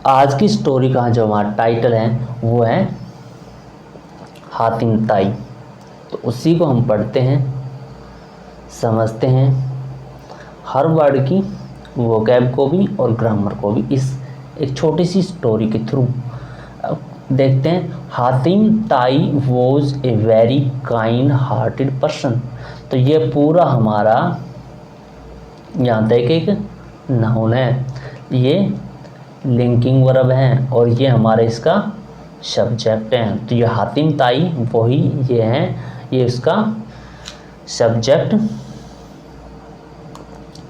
आज की स्टोरी का जो हमारा टाइटल है वो है हातिम ताई। तो उसी को हम पढ़ते हैं, समझते हैं, हर वर्ड की वोकैब को भी और ग्रामर को भी इस एक छोटी सी स्टोरी के थ्रू देखते हैं। हातिम ताई was a very kind hearted person. तो ये पूरा हमारा यहाँ तक एक नाउन है, ये लिंकिंग वर्ब है और ये हमारे इसका सब्जेक्ट है। तो ये हातिम ताई वही ये है, ये इसका सब्जेक्ट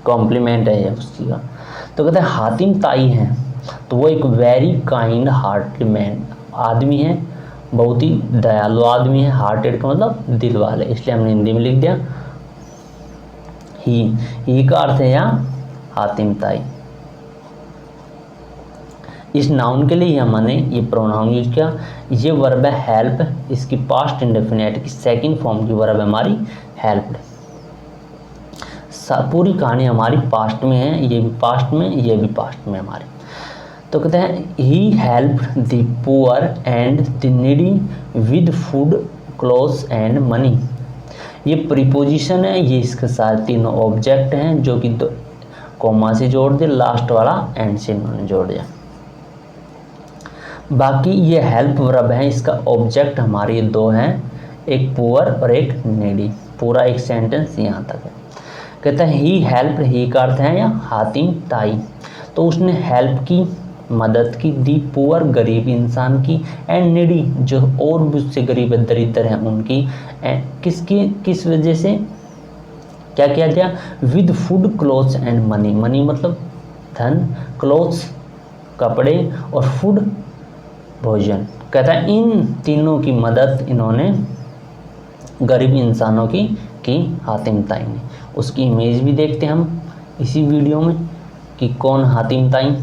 कॉम्प्लीमेंट है ये उसकी का। तो कहते हैं हातिम ताई हैं तो वो एक वेरी काइंड हार्टेड मैन आदमी है, बहुत ही दयालु आदमी है। हार्टेड का मतलब दिल वाले, इसलिए हमने हिंदी में लिख दिया ही का अर्थ है यहाँ हातिम ताई। इस नाउन के लिए हमने ये प्रोनाउन यूज किया। ये वर्ब है हेल्प, इसकी पास्ट इंडेफिनिट की सेकंड फॉर्म की वर्ब है हमारी हेल्प्ड। पूरी कहानी हमारी पास्ट में है, ये भी पास्ट में, ये भी पास्ट में हमारी। तो कहते हैं he helped the poor and the needy with food clothes and money. ये प्रीपोजिशन है, ये इसके साथ तीनों ऑब्जेक्ट हैं जो कि कॉमा से जोड़ दे, लास्ट वाला एंड से इन्होंने जोड़ दिया। बाकी ये हेल्प वर्ब है, इसका ऑब्जेक्ट हमारे दो हैं, एक पुअर और एक नीडी। पूरा एक सेंटेंस यहाँ तक है। कहता है ही हेल्प, ही का अर्थ है या हातिम ताई, तो उसने हेल्प की, मदद की, दी पुअर गरीब इंसान की, एंड नीडी जो और भी उससे गरीब दरिद्र हैं उनकी। किसकी किस वजह से क्या किया गया? With food clothes and money. Money मतलब धन, क्लोथ्स कपड़े और फूड भोजन। कहता है इन तीनों की मदद इन्होंने गरीब इंसानों की हातिम ताई ने। उसकी इमेज भी देखते हैं हम इसी वीडियो में कि कौन हातिम ताई,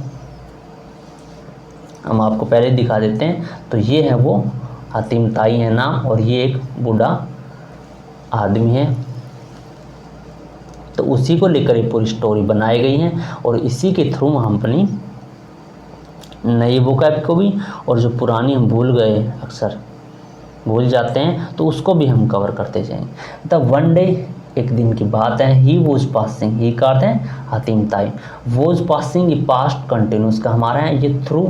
हम आपको पहले दिखा देते हैं। तो ये है वो हातिम ताई है नाम, और ये एक बूढ़ा आदमी है। तो उसी को लेकर ये पूरी स्टोरी बनाई गई है और इसी के थ्रू हम अपनी नई वोकैब को भी और जो पुरानी हम भूल गए, अक्सर भूल जाते हैं, तो उसको भी हम कवर करते जाएंगे। द वन डे, एक दिन की बात है, ही वॉज पासिंग, ही का अर्थ है हातिम ताई, वॉज पासिंग ये पास्ट कंटिन्यूस का हमारा है, ये थ्रू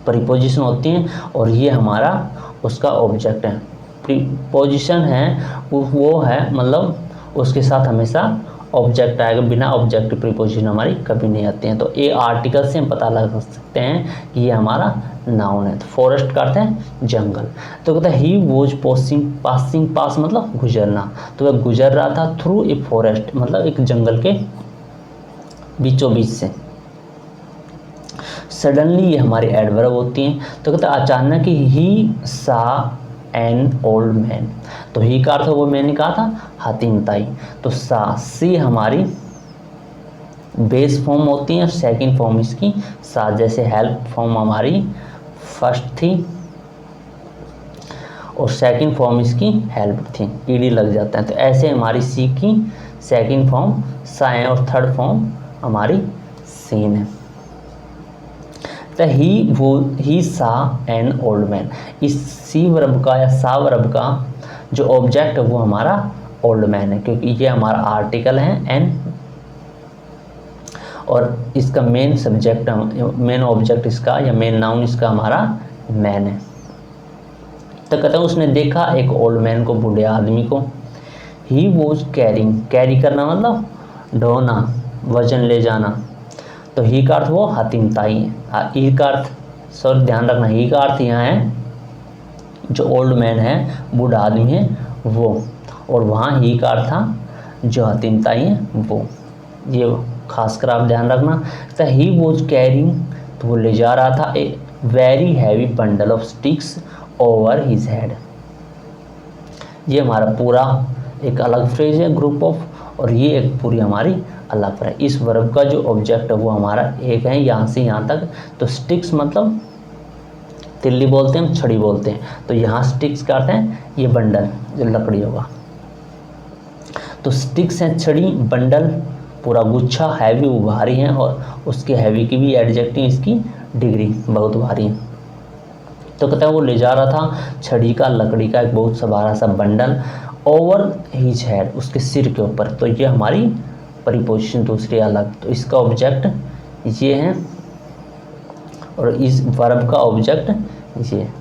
प्रीपोजिशन होती हैं और ये हमारा उसका ऑब्जेक्ट है। प्रीपोजिशन है वो है मतलब उसके साथ हमेशा ऑब्जेक्ट आएगा, बिना ऑब्जेक्ट प्रीपोजिशन हमारी कभी नहीं आती हैं। तो ए आर्टिकल से हम पता लगा सकते हैं कि ये हमारा नाउन है। तो फॉरेस्ट का अर्थ है जंगल। तो कहता है ही वॉज पासिंग, पास मतलब गुजरना, तो वह गुजर रहा था थ्रू ए फॉरेस्ट मतलब एक जंगल के बीचों बीच से। सडनली ये हमारी एडवर्ब होती हैं। तो कहता है अचानक ही सा एन ओल्ड मैन, तो ही का अर्थ वो मैंने कहा था हातिम ताई। तो सी हमारी बेस फॉर्म होती है, सेकंड फॉर्म इसकी सा, जैसे हेल्प फॉर्म हमारी फर्स्ट थी और सेकंड फॉर्म इसकी हेल्प थी, ईडी लग जाता है। तो ऐसे हमारी सी की सेकंड फॉर्म सा है और थर्ड फॉर्म हमारी सीन है। तो ही सा एन ओल्ड मैन, इस सी वर्ब का या सा वर्ब का जो ऑब्जेक्ट है वो हमारा ओल्ड मैन है, क्योंकि ये हमारा आर्टिकल है एन और इसका मेन सब्जेक्ट, मेन ऑब्जेक्ट इसका या मेन नाउन इसका हमारा मैन है। तो कहते हैं उसने देखा एक ओल्ड मैन को, बूढ़े आदमी को। ही वॉज कैरिंग, कैरी करना मतलब ढोना, वजन ले जाना। तो ही का अर्थ वो हातिम ताई है। ई का अर्थ, सॉरी ध्यान रखना, ही का अर्थ यहाँ है जो ओल्ड मैन है, बूढ़ा आदमी है वो, और वहाँ ही का अर्थ था जो हातिम ताई है वो। ये खासकर आप ध्यान रखना। तो ही वॉज कैरिंग, तो वो ले जा रहा था a very heavy bundle of sticks over his head. ये हमारा पूरा एक अलग फ्रेज है, ग्रुप ऑफ, और ये एक पूरी हमारी अलग है। इस वर्ब का जो ऑब्जेक्ट है वो हमारा एक है, यहाँ से यहाँ तक। तो स्टिक्स मतलब तिल्ली बोलते हैं, हम छड़ी बोलते हैं। तो यहाँ स्टिक्स का अर्थ है ये बंडल जो लकड़ी होगा। तो स्टिक्स है, छड़ी, बंडल पूरा गुच्छा हैवी भारी है, और उसके हैवी की भी एडजेक्टिव इसकी डिग्री बहुत भारी है। तो कहता है वो ले जा रहा था छड़ी का, लकड़ी का एक बहुत सा भारा सा बंडल ओवर हिज हेड, उसके सिर के ऊपर। तो ये हमारी प्रीपोजिशन दूसरी अलग, तो इसका ऑब्जेक्ट ये है और इस वर्ब का ऑब्जेक्ट ये है।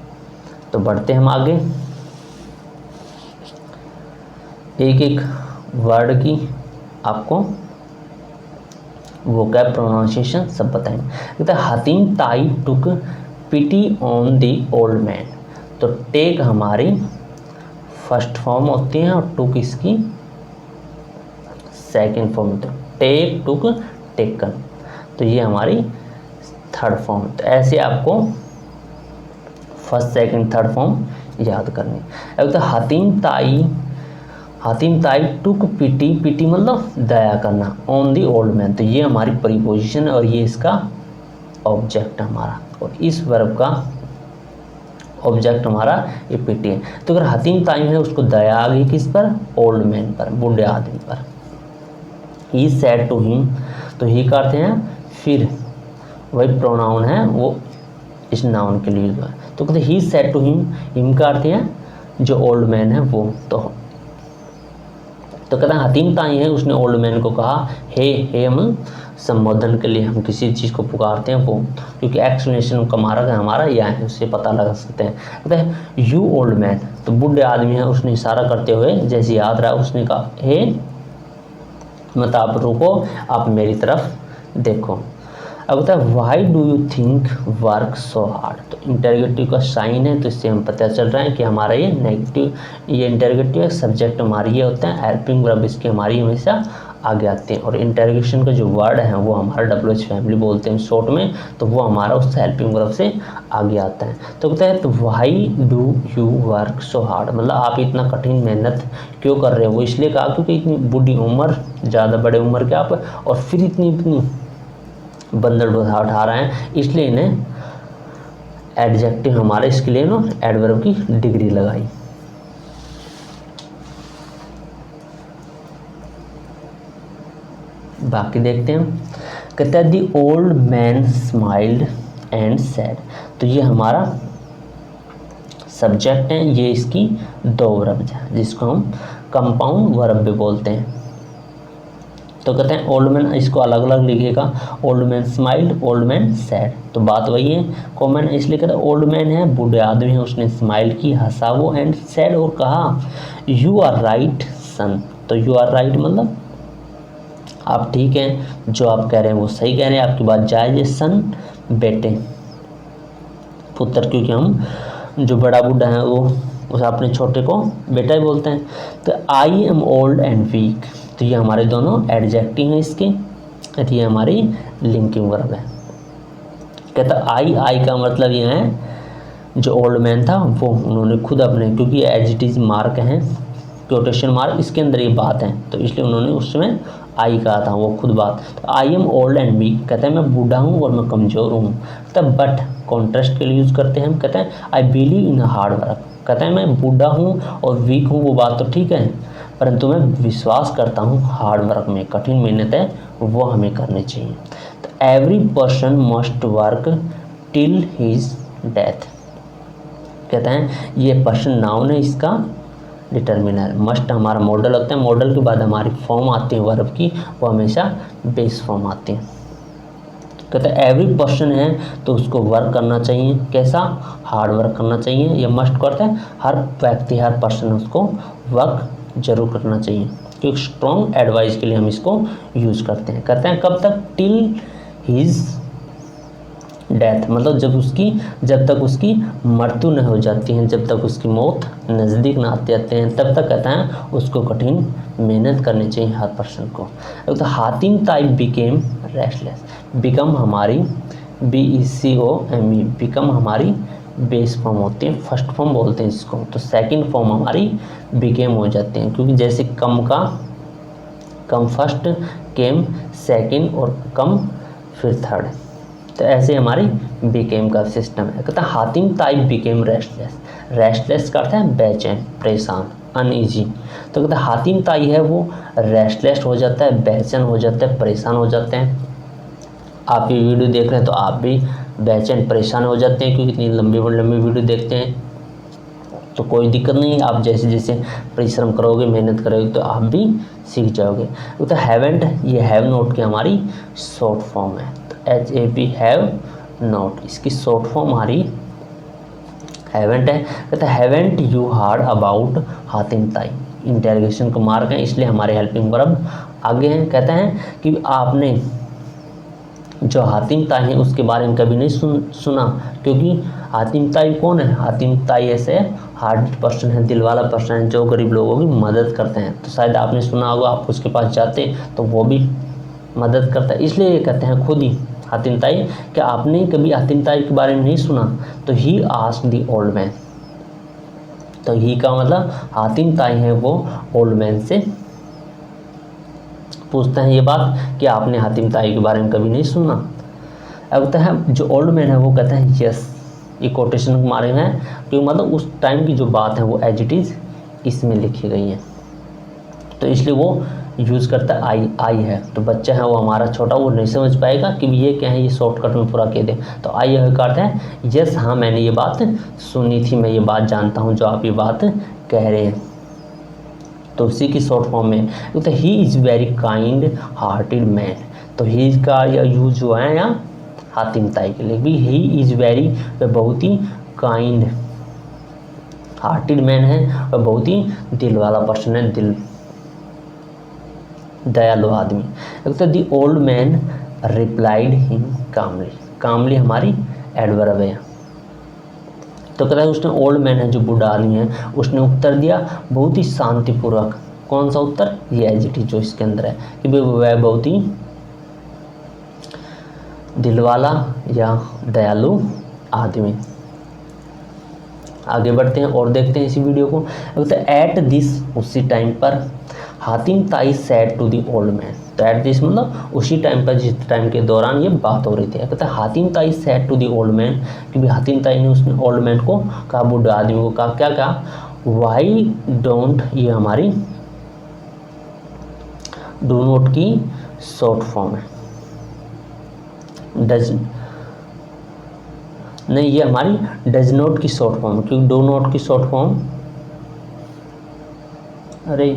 तो बढ़ते हम आगे, एक एक वर्ड की आपको वोकैब प्रोनाउंसिएशन सब बताएंगे। कहते हैं Hatim Tai took pity on the old man. तो टेक हमारी फर्स्ट फॉर्म होती है और टुक इसकी सेकंड फॉर्म होती है। टेक टुक टेकन, तो ये हमारी थर्ड फॉर्म। तो ऐसे आपको फर्स्ट सेकंड थर्ड फॉर्म याद करनी। अब तो हतीम ताई टुक पिटी, पिटी मतलब दया करना, ऑन दी ओल्ड मैन, तो ये हमारी प्रीपोजिशन है और ये इसका ऑब्जेक्ट हमारा, और इस वर्ब का ऑब्जेक्ट हमारा ये पिटी है। तो अगर हतीम ताई है उसको दया आ गई किस पर, ओल्ड मैन पर, बूढ़े आदमी पर। ही सेड टू हिम, तो ही करते हैं फिर वही प्रोनाउन है वो इस नाउन के लिए है। तो कहते ही सेड टू हिम का अर्थ है जो ओल्ड मैन है वो। तो कहते हैं हतीम ताई है उसने ओल्ड मैन को कहा हे हम संबोधन के लिए हम किसी चीज़ को पुकारते हैं वो, क्योंकि एक्सप्लेनेशन का मार्ग हमारा यह है, उससे पता लगा सकते हैं। कहते हैं यू ओल्ड मैन, तो बूढ़े आदमी है, उसने इशारा करते हुए जैसे याद रहा उसने कहा हे मतलब आप रुको, आप मेरी तरफ देखो। अब होता है why do you think work so hard, तो इंटरगेटिव का साइन है, तो इससे हम पता चल रहा है कि हमारा ये नेगेटिव, ये इंटरगेटिव है, सब्जेक्ट हमारी ये होते हैं, हेल्पिंग वर्ब इसके हमारी हमेशा आगे आते हैं, और इंटरगेशन का जो वर्ड है वो हमारा WH फैमिली बोलते हैं शॉर्ट में, तो वो हमारा उस हेल्पिंग वर्ब से आगे आता है। तो कहता है तो why do you work so hard, मतलब आप इतना कठिन मेहनत क्यों कर रहे हो। वो इसलिए कहा क्योंकि इतनी बूढ़ी उम्र, ज़्यादा बड़े उम्र के आप, और फिर इतनी बंदर उठा रहे हैं, इसलिए इन्हें एडजेक्टिव हमारे इसके लिए ना एडवर्ब की डिग्री लगाई। बाकी देखते हैं। कहता है दी old man smiled and sad, तो ये हमारा सब्जेक्ट है, ये इसकी दो वर्ब है जिसको हम कंपाउंड वर्ब भी बोलते हैं। तो कहते हैं ओल्ड मैन, इसको अलग अलग लिखिएगा, old man smiled, old man sad, तो बात वही है कॉमन, इसलिए कहते हैं ओल्ड मैन है बूढ़े आदमी है, उसने स्माइल की हंसा वो, एंड सैड और कहा यू आर राइट सन, तो यू आर राइट मतलब आप ठीक हैं, जो आप कह रहे हैं वो सही कह रहे हैं, आपकी बात जायज़ है। सन बेटे, पुत्र, क्योंकि हम जो बड़ा बूढ़ा है वो उस अपने छोटे को बेटा ही बोलते हैं। तो I am old and weak, तो ये हमारे दोनों एडजेक्टिव हैं इसके, तो ये हमारी लिंकिंग वर्ब है। कहता आई का मतलब ये है जो ओल्ड मैन था वो उन्होंने खुद अपने, क्योंकि एज इट इज़ मार्क हैं, कोटेशन मार्क इसके अंदर ये बात है, तो इसलिए उन्होंने उसमें आई कहा था, वो खुद बात। तो I am old and weak, कहते हैं मैं बूढ़ा हूँ और मैं कमज़ोर हूँ। तब बट कॉन्ट्रास्ट के लिए यूज़ करते हैं हम, कहते हैं I believe in hard work, कहते हैं मैं बूढ़ा हूँ और वीक हूँ, वो बात तो ठीक है, परंतु मैं विश्वास करता हूँ हार्ड वर्क में, कठिन मेहनत है वो हमें करनी चाहिए। तो every person must work till his death, कहते हैं ये पर्सन नाउन है, इसका डिटर्मिनर, मस्ट हमारा मॉडल होता है, मॉडल के बाद हमारी फॉर्म आती है वर्ब की, वो हमेशा बेस फॉर्म आती है। कहते हैं एवरी पर्सन है तो उसको वर्क करना चाहिए, कैसा, हार्ड वर्क करना चाहिए, ये मस्ट करते हैं, हर व्यक्ति हर पर्सन उसको वर्क जरूर करना चाहिए, क्योंकि स्ट्रॉन्ग एडवाइस के लिए हम इसको यूज़ करते हैं। कहते हैं कब तक, टिल हिज डेथ, मतलब जब तक उसकी मृत्यु न हो जाती है, जब तक उसकी मौत नज़दीक ना आते जाते हैं, तब तक कहते हैं उसको कठिन मेहनत करनी चाहिए हर पर्सन को। तो हातिम ताई बिकेम रेस्टलेस, बिकम हमारी BECOME, बिकम हमारी बेस फॉर्म होती है, फर्स्ट फॉर्म बोलते हैं इसको, तो सेकंड फॉर्म हमारी बिकेम हो जाते हैं, क्योंकि जैसे कम फर्स्ट, केम सेकंड और कम फिर थर्ड, तो ऐसे हमारी बिकेम का सिस्टम है। कहता है हातिम ताई बिकेम रेस्टलेस, रेस्टलेस का अर्थ है बेचैन, परेशान, अनईजी। तो कहते हैं हातिम ताई है वो रेस्टलेस हो जाता है, बेचैन हो जाता है, परेशान हो जाते हैं। आप ये वीडियो देख रहे हैं तो आप भी बेचैन परेशान हो जाते हैं क्योंकि इतनी लंबी वीडियो देखते हैं। तो कोई दिक्कत नहीं, आप जैसे जैसे परिश्रम करोगे, मेहनत करोगे तो आप भी सीख जाओगे। तो हैवेंट, ये हैव नोट की हमारी शॉर्ट फॉर्म है। तो HAV हैव नोट, इसकी शॉर्ट फॉर्म हमारी हैवेंट है। कहते हैं haven't you hard about Hatim ताई, इंटेरोगेशन का मार्क है इसलिए हमारे हेल्पिंग वर्ब आगे हैं। कहते हैं कि आपने जो हातिम ताई है उसके बारे में कभी नहीं सुना, क्योंकि हातिम ताई कौन है? हातिम ताई ऐसे हार्ड पर्सन है, दिल वाला पर्सन है जो गरीब लोगों की मदद करते हैं। तो शायद आपने सुना होगा, आप उसके पास जाते तो वो भी मदद करता है, इसलिए ये कहते हैं खुद ही हातिम ताई कि आपने कभी हातिम ताई के बारे में नहीं सुना। तो he asked the old man, तो ही का मतलब हातिम ताई है वो ओल्ड मैन से पूछते हैं ये बात कि आपने हातिम ताई के बारे में कभी नहीं सुना। अब कहते हैं जो ओल्ड मैन है वो कहते हैं यस, ये कोटेशन मारे हैं क्योंकि मतलब उस टाइम की जो बात है वो एज इट इज़ इसमें लिखी गई है, तो इसलिए वो यूज़ करता है आई है। तो बच्चा है वो हमारा छोटा, वो नहीं समझ पाएगा कि ये क्या है, ये शॉर्टकट में पूरा कह दे। तो आई है का अर्थ है यस, हाँ मैंने ये बात सुनी थी, मैं ये बात जानता हूँ जो आप ये बात कह रहे हैं। तो उसी की शॉर्ट फॉर्म में तो he is very kind hearted man. तो ही का या यूज जो है यहाँ हातिम ताई के लिए भी, ही इज़ वेरी, वह बहुत ही काइंड हार्टेड मैन है और बहुत ही दिल वाला पर्सन है, दिल दयालु आदमी। तो the old man replied him calmly, calmly हमारी एडवर्ब है। तो कहता है उसने, ओल्ड मैन है जो बूढ़ा आदमी है, उसने उत्तर दिया बहुत ही शांतिपूर्वक। कौन सा उत्तर? ये एज इट इज जो इसके अंदर है कि वह बहुत ही दिलवाला या दयालु आदमी। आगे बढ़ते हैं और देखते हैं इसी वीडियो को। कहते हैं एट दिस, उसी टाइम पर, Hatim Tai said to the old man. तो एट दिस मतलब उसी टाइम पर, जिस टाइम के दौरान ये बात हो रही थी। कहता है Hatim Tai said to the old man, क्योंकि हातिम ताई ने उसने ओल्ड मैन को कहा, बूढ़े आदमी को कहा, क्या कहा? वाई डोंट, ये हमारी डू नॉट की शॉर्ट फॉर्म है। डज नहीं, ये हमारी डज नॉट की शॉर्ट फॉर्म है, क्योंकि डू नॉट की शॉर्ट फॉर्म, अरे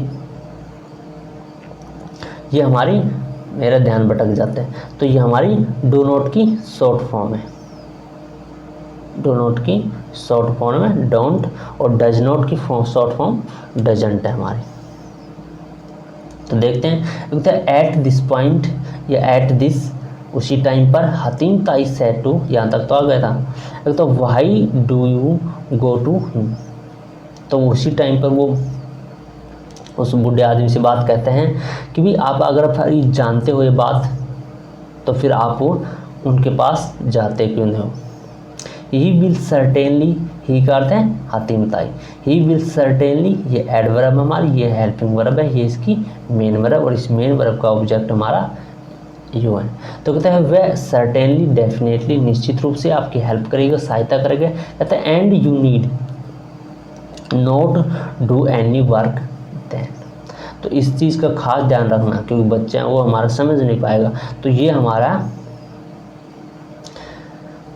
ये हमारी, मेरा ध्यान भटक जाता है, तो ये हमारी डू नॉट की शॉर्ट फॉर्म है। डू नॉट की शॉर्ट फॉर्म है डोंट, और डज नॉट की शॉर्ट फॉर्म डजंट है हमारी। तो देखते हैं एट दिस पॉइंट या एट दिस, उसी टाइम पर, हातिम ताई सेड टू, यहाँ तक तो आ गया था। तो why do you go to him, तो उसी टाइम पर वो उस बूढ़े आदमी से बात कहते हैं कि भी आप अगर जानते हो ये बात तो फिर आप उनके पास जाते क्यों नहीं हो। ही विल सर्टेनली, ही का अर्थ है हातिम ताई, ही विल सर्टेनली, ये एडवर्ब हमारी, ये हेल्पिंग वर्ब है, ये इसकी मेन वर्ब, और इस मेन वर्ब का ऑब्जेक्ट हमारा यू है। तो कहते हैं वह सर्टेनली, डेफिनेटली, निश्चित रूप से आपकी हेल्प करेगा, सहायता करेगा। कहते हैं and you need not do any work then. तो इस चीज़ का खास ध्यान रखना, क्योंकि बच्चे हैं वो हमारा समझ नहीं पाएगा। तो ये हमारा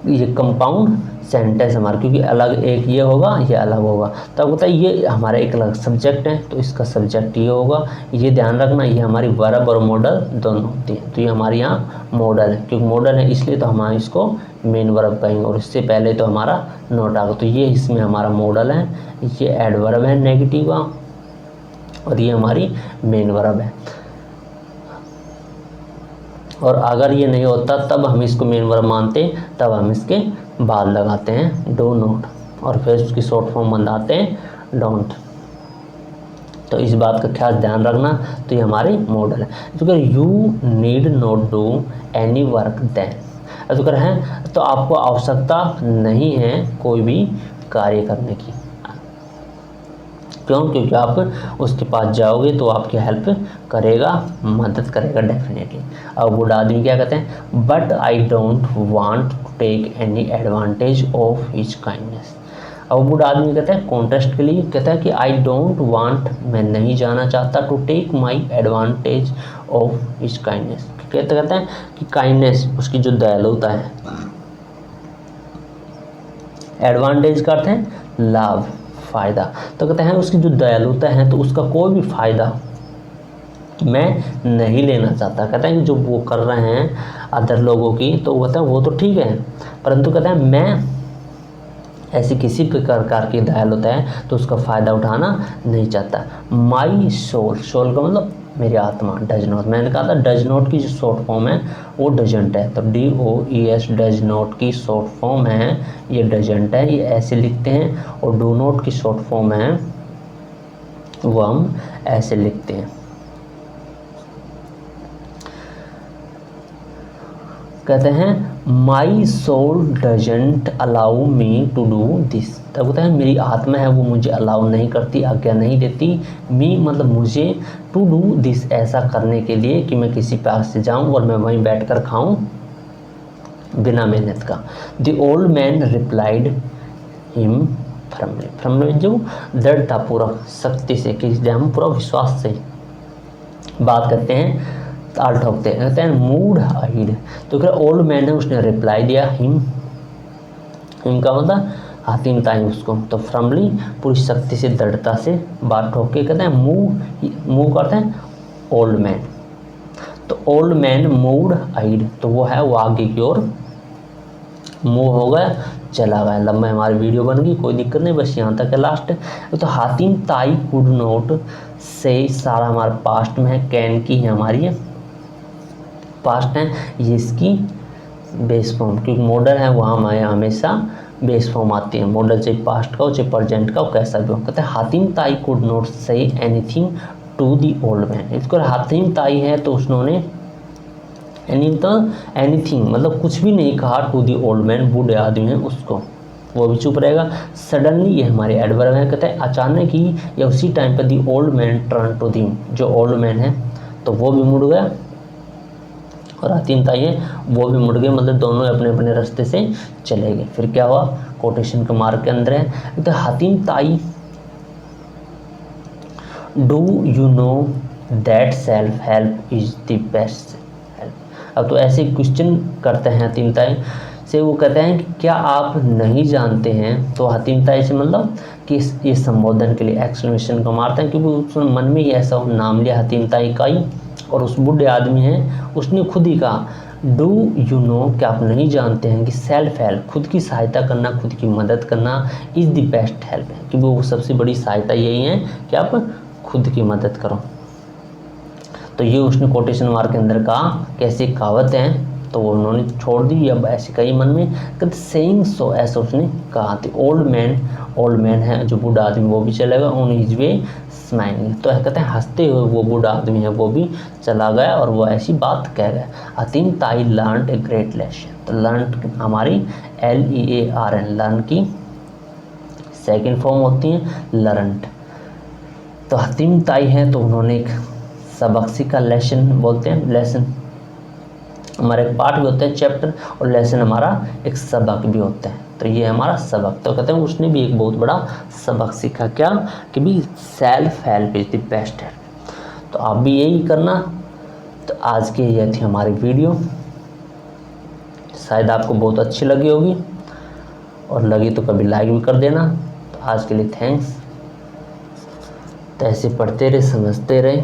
ये कंपाउंड सेंटेंस हमारा, क्योंकि अलग एक ये होगा, ये अलग होगा। तो होता है ये हमारा एक अलग सब्जेक्ट है, तो इसका सब्जेक्ट ये होगा, ये ध्यान रखना। ये हमारी वर्ब और मॉडल दोनों होती है। तो ये हमारे यहाँ मॉडल है, क्योंकि मॉडल है इसलिए तो हम इसको मेन वर्ब कहेंगे, और इससे पहले तो हमारा नोट आएगा। तो ये इसमें हमारा मॉडल है, ये एडवर्ब है नेगेटिव का, और ये हमारी मेन वर्ब है। और अगर ये नहीं होता तब हम इसको मेन वर्ब मानते, तब हम इसके बाद लगाते हैं डू नॉट, और फिर उसकी शॉर्ट फॉर्म बनाते हैं डोंट। तो इस बात का खास ध्यान रखना। तो ये हमारी मॉडल है। तो अगर you need not do any work then, तो अगर है तो आपको आवश्यकता नहीं है कोई भी कार्य करने की। क्यों? क्योंकि आप उसके पास जाओगे तो आपकी हेल्प करेगा, मदद करेगा डेफिनेटली। अब बूढ़ा आदमी क्या कहते हैं? But I don't want to take any advantage of his kindness. अब बूढ़ा आदमी कहता है कॉन्ट्रास्ट के लिए, कहता है कि आई डोंट वांट, मैं नहीं जाना चाहता, to take my advantage of his kindness. कहता है कि काइंडनेस, उसकी जो दयालुता है, एडवांटेज का अर्थ है लाभ, फायदा, तो कहते हैं उसकी जो दयालुता है तो उसका कोई भी फायदा मैं नहीं लेना चाहता। कहता है कि जो वो कर रहे हैं अदर लोगों की, तो कहता है वो तो ठीक है, परंतु कहता है मैं ऐसी किसी प्रकार की दयालुता है तो उसका फ़ायदा उठाना नहीं चाहता। माई सोल, सोल का मतलब मेरी आत्मा, डज नॉट, मैंने कहा था डज नॉट की जो शॉर्ट फॉर्म है वो डजंट है, तो DOES डज नॉट की शॉर्ट फॉर्म है, ये डजंट है, ये ऐसे लिखते हैं, और डू नॉट की शॉर्ट फॉर्म है वो हम ऐसे लिखते हैं। कहते हैं my soul doesn't allow me to do this, तब कहता है मेरी आत्मा है वो मुझे अलाउ नहीं करती, आज्ञा नहीं देती, मी मतलब मुझे, टू डू दिस ऐसा करने के लिए कि मैं किसी पास से जाऊं और मैं वहीं बैठकर खाऊं बिना मेहनत का। The old man replied him firmly, firmly जो दृढ़ता पूर्वक, शक्ति से, कि हम पूरा विश्वास से बात करते हैं, ताल ठोकते हैं, कहते हैं मूड आइड, तो क्या ओल्ड मैन है उसने रिप्लाई दिया, हिम का मतलब हातिम ताई उसको, तो फर्मली पूरी शक्ति से, दृढ़ता से बात ठोक के, कहते हैं मूव करते हैं ओल्ड मैन, तो ओल्ड मैन मूड आइड, तो वो है वो आगे की ओर मूव हो गया, चला गया। लंबा हमारी वीडियो बन गई, कोई दिक्कत नहीं, बस यहाँ तक है लास्ट। तो हातिम ताई कुड नॉट से, सारा हमारा पास्ट में है, कैन की है हमारी है पास्ट है, ये इसकी बेस फॉर्म, क्योंकि मॉडल है वहाँ हमारे हमेशा बेस फॉर्म आती है, मॉडल चाहे पास्ट का हो चाहे प्रेजेंट का हो, कैसा भी हो। कहते हैं Hatim Tai could not say anything to the old man, इसको हातिम ताई है तो उन्होंने एनीथिंग मतलब कुछ भी नहीं कहा टू दी ओल्ड मैन, बूढ़े आदमी है उसको, वो भी चुप रहेगा। सडनली, ये हमारे एडवर्ब है, कहते हैं अचानक ही या उसी टाइम पर the old man turn to the, जो ओल्ड मैन है तो वो भी मुड़ गया, और हातिम ताई है वो भी मुड़ गए, मतलब दोनों अपने अपने रास्ते से चले गए। फिर क्या हुआ, कोटेशन के मार्क के अंदर है, तो हातिम ताई do you know that self help is the best help. अब तो ऐसे क्वेश्चन करते हैं हातिम ताई से, वो कहते हैं कि क्या आप नहीं जानते हैं, तो हातिम ताई से मतलब कि ये संबोधन के लिए एक्सक्लेमेशन को मारते हैं, क्योंकि उसने मन में ही ऐसा नाम लिया हातिम ताई का ही, और उस बूढ़े आदमी हैं उसने खुद ही कहा डू यू नो, कि आप नहीं जानते हैं कि सेल्फ हेल्प, खुद की सहायता करना, खुद की मदद करना, इज़ द बेस्ट हेल्प है, क्योंकि वो सबसे बड़ी सहायता यही है कि आप खुद की मदद करो। तो ये उसने कोटेशन मार्क के अंदर कहा, कैसी कहावत है तो उन्होंने छोड़ दी, अब ऐसे कई मन में कहते सेइंग सो, ऐसा उसने कहा थी। ओल्ड मैन है जो बूढ़ा आदमी वो भी चलेगा, ऑन हिज वे स्माइलिंग, तो कहते हैं हंसते हुए वो बूढ़ा आदमी है वो भी चला गया, और वो ऐसी बात कह गया। हातिम ताई लर्न ए ग्रेट लेसन, तो लर्न हमारी LEARN, लर्न की सेकेंड फॉर्म होती है लर्नड, तो हातिम ताई है तो उन्होंने एक सबक सीखा, लेसन बोलते हैं, लेसन हमारा एक पार्ट भी होता है चैप्टर, और लेसन हमारा एक सबक भी होता है, तो ये हमारा सबक, तो कहते हैं उसने भी एक बहुत बड़ा सबक सीखा, क्या कि भी self help is the best help. तो आप भी यही करना। तो आज की ये थी हमारी वीडियो, शायद आपको बहुत अच्छी लगी होगी, और लगी तो कभी लाइक भी कर देना। तो आज के लिए थैंक्स। तो ऐसे पढ़ते रहे, समझते रहे।